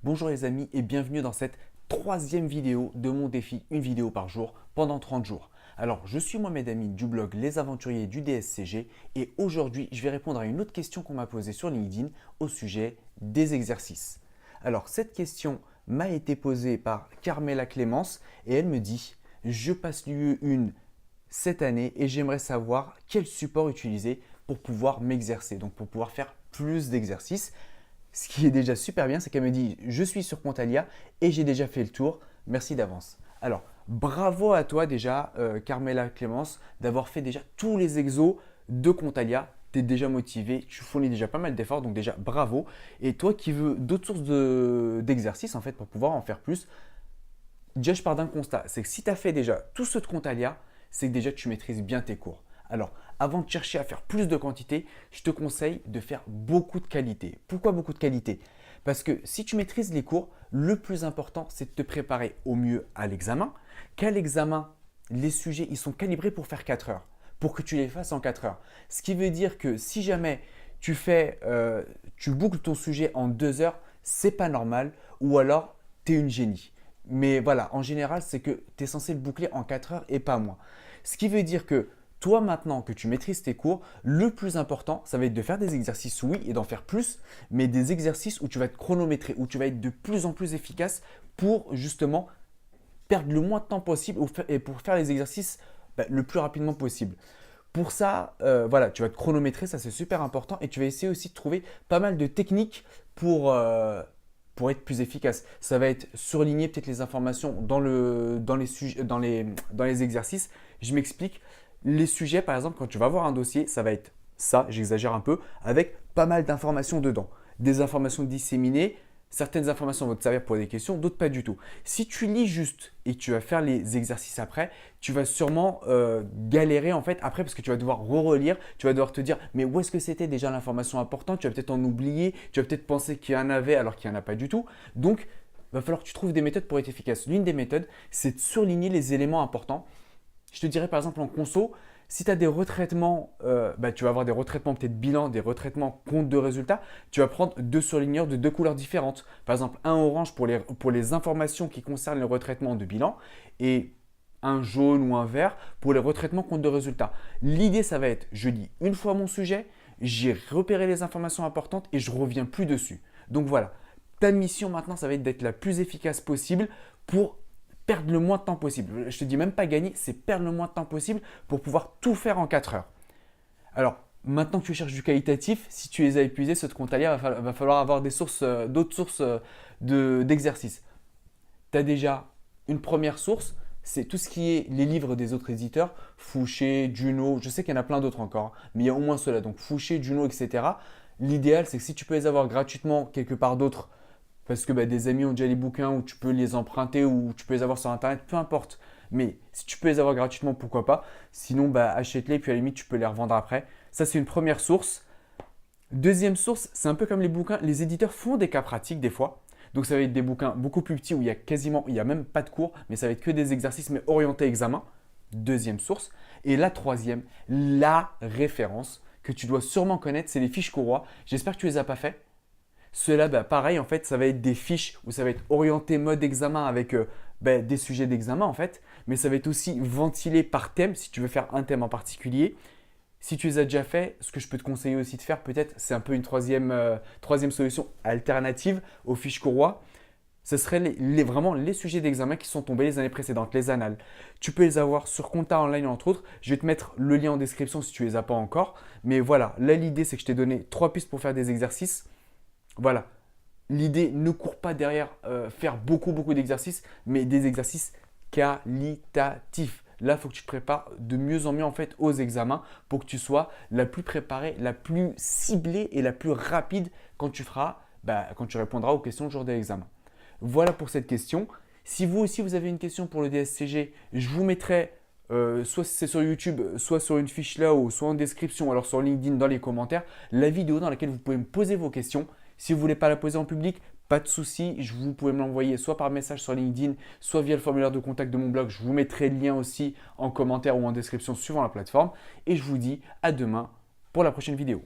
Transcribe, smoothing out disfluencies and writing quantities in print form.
Bonjour les amis et bienvenue dans cette troisième vidéo de mon défi, une vidéo par jour pendant 30 jours. Alors je suis Mohamed Amin du blog Les Aventuriers du DSCG et aujourd'hui je vais répondre à une autre question qu'on m'a posée sur LinkedIn au sujet des exercices. Alors cette question m'a été posée par Carmela Clémence et elle me dit « Je passe l'UE1 cette année et j'aimerais savoir quel support utiliser pour pouvoir m'exercer, donc pour pouvoir faire plus d'exercices. » Ce qui est déjà super bien, c'est qu'elle me dit « Je suis sur Contalia et j'ai déjà fait le tour, merci d'avance ». Alors, bravo à toi déjà, Carmela Clémence, d'avoir fait déjà tous les exos de Contalia. Tu es déjà motivé, tu fournis déjà pas mal d'efforts, donc déjà bravo. Et toi qui veux d'autres sources d'exercices en fait pour pouvoir en faire plus, déjà je pars d'un constat, c'est que si tu as fait déjà tout ce de Contalia, c'est que déjà tu maîtrises bien tes cours. Alors, avant de chercher à faire plus de quantité, je te conseille de faire beaucoup de qualité. Pourquoi beaucoup de qualité? Parce que si tu maîtrises les cours, le plus important, c'est de te préparer au mieux à l'examen. Qu'à l'examen, les sujets ils sont calibrés pour faire 4 heures, pour que tu les fasses en 4 heures. Ce qui veut dire que si jamais tu boucles ton sujet en 2 heures, c'est pas normal ou alors tu es une génie. Mais voilà, en général, c'est que tu es censé le boucler en 4 heures et pas moins. Ce qui veut dire que toi, maintenant que tu maîtrises tes cours, le plus important, ça va être de faire des exercices, oui, et d'en faire plus, mais des exercices où tu vas te chronométrer, où tu vas être de plus en plus efficace pour justement perdre le moins de temps possible et pour faire les exercices le plus rapidement possible. Pour ça, voilà, tu vas te chronométrer, ça c'est super important, et tu vas essayer aussi de trouver pas mal de techniques pour être plus efficace. Ça va être surligner peut-être les informations dans les exercices. Je m'explique. Les sujets, par exemple, quand tu vas voir un dossier, ça va être ça, j'exagère un peu, avec pas mal d'informations dedans. Des informations disséminées, certaines informations vont te servir pour des questions, d'autres pas du tout. Si tu lis juste et tu vas faire les exercices après, tu vas sûrement galérer en fait après parce que tu vas devoir relire, tu vas devoir te dire mais où est-ce que c'était déjà l'information importante, tu vas peut-être en oublier, tu vas peut-être penser qu'il y en avait alors qu'il n'y en a pas du tout. Donc, il va falloir que tu trouves des méthodes pour être efficace. L'une des méthodes, c'est de surligner les éléments importants. Je te dirais par exemple en conso, si tu as des retraitements, tu vas avoir des retraitements peut-être bilan, des retraitements compte de résultats, tu vas prendre deux surligneurs de deux couleurs différentes. Par exemple, un orange pour les informations qui concernent le retraitement de bilan et un jaune ou un vert pour les retraitements compte de résultats. L'idée, ça va être, je lis une fois mon sujet, j'ai repéré les informations importantes et je ne reviens plus dessus. Donc voilà, ta mission maintenant, ça va être d'être la plus efficace possible pour perdre le moins de temps possible. Je te dis même pas gagner, c'est perdre le moins de temps possible pour pouvoir tout faire en 4 heures. Alors, maintenant que tu cherches du qualitatif, si tu les as épuisés, ceux de Contalia, va falloir avoir d'autres sources d'exercices. Tu as déjà une première source, c'est tout ce qui est les livres des autres éditeurs, Fouché, Juno, je sais qu'il y en a plein d'autres encore, mais il y a au moins ceux-là, donc Fouché, Juno, etc. L'idéal, c'est que si tu peux les avoir gratuitement quelque part d'autre, parce que des amis ont déjà les bouquins ou tu peux les emprunter ou tu peux les avoir sur internet, peu importe. Mais si tu peux les avoir gratuitement, pourquoi pas. Sinon, achète-les puis à la limite, tu peux les revendre après. Ça, c'est une première source. Deuxième source, c'est un peu comme les bouquins. Les éditeurs font des cas pratiques des fois. Donc, ça va être des bouquins beaucoup plus petits où il n'y a même pas de cours, mais ça va être que des exercices, mais orientés examen. Deuxième source. Et la troisième, la référence que tu dois sûrement connaître, c'est les fiches courroies. J'espère que tu ne les as pas fait. Cela, pareil, en fait, ça va être des fiches où ça va être orienté mode examen avec des sujets d'examen, en fait. Mais ça va être aussi ventilé par thème, si tu veux faire un thème en particulier. Si tu les as déjà fait, ce que je peux te conseiller aussi de faire, peut-être, c'est un peu une troisième solution alternative aux fiches courroies. Ce serait vraiment les sujets d'examen qui sont tombés les années précédentes, les annales. Tu peux les avoir sur Compta Online, entre autres. Je vais te mettre le lien en description si tu ne les as pas encore. Mais voilà, là, l'idée, c'est que je t'ai donné 3 pistes pour faire des exercices. Voilà, l'idée ne court pas derrière faire beaucoup d'exercices, mais des exercices qualitatifs. Là, il faut que tu te prépares de mieux en mieux en fait aux examens pour que tu sois la plus préparée, la plus ciblée et la plus rapide quand tu répondras aux questions le jour de l'examen. Voilà pour cette question. Si vous aussi vous avez une question pour le DSCG, je vous mettrai soit c'est sur YouTube, soit sur une fiche là ou soit en description, alors sur LinkedIn dans les commentaires, la vidéo dans laquelle vous pouvez me poser vos questions. Si vous ne voulez pas la poser en public, pas de souci, vous pouvez me l'envoyer soit par message sur LinkedIn, soit via le formulaire de contact de mon blog. Je vous mettrai le lien aussi en commentaire ou en description suivant la plateforme. Et je vous dis à demain pour la prochaine vidéo.